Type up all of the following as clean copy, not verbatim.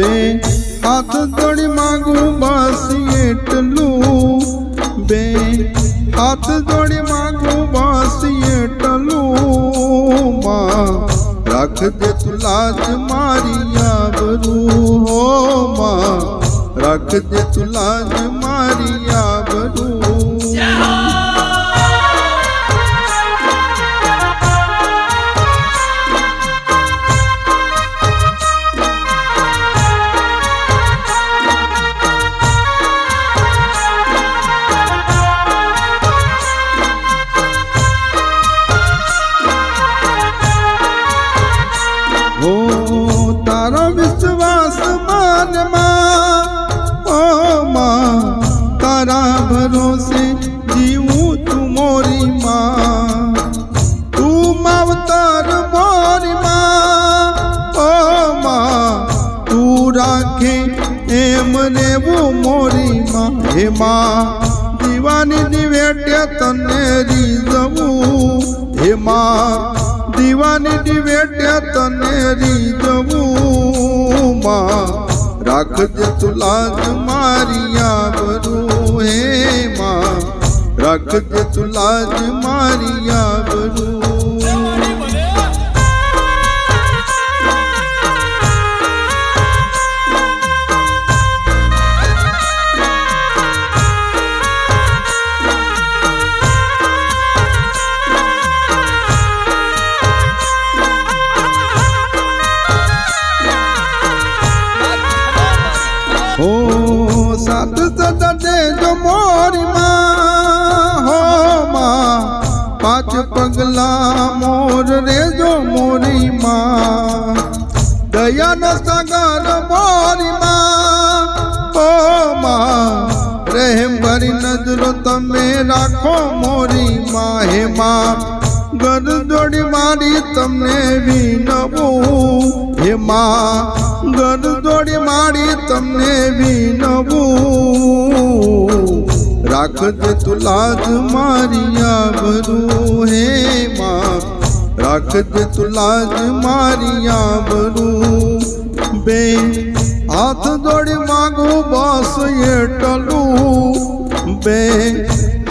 બે હાથ જોડી માગું બસ એટલું, બે હાથ જોડી માગું બસ એટલું, માં રાખજે તું લાજ મારી આબરૂ, હો માં રાખજે તું લાજ મારી આબરૂ। तारा विश्वास मान मां, ओ मां तारा भरोसे जीवूं तू मोरी मां, तू मावतर मोरी मां, ओ मां तू राखे एम रेवू मोरी मां, हे मां दीवानी दिवेट्या तने રીઝવું, हे मां दीवानी दिवेट्या तने રીઝવું, मां રાખજે તું લાજ મારી આબરૂ, હે માं રાખજે તું લાજ મારી આબરૂ। ओ साथ सदा दे जो मोरी मां, हो मां पांच पगला मोर रे जो मोरी मां, दया न सागर मोरी मां, ओ मां रहम भरी नजरो तमे राखो मोरी मां, हे मां घर जोड़ी मारी तमने विनवूं, हे मां घर जोड़ी मारी तमने विनवूं, રાખજે તું લાજ મારી આબરૂ, હે માं રાખજે તું લાજ મારી આબરૂ। બે હાથ જોડી માગું બસ એટલું, બે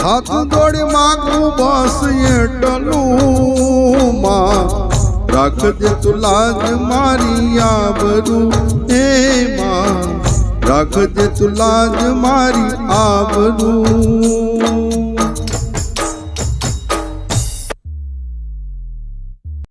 હાથ જોડી માગું બસ એટલું, માं રાખજે તું લાજ મારી આબરૂ, હે માं રાખજે તું લાજ મારી આબરૂ।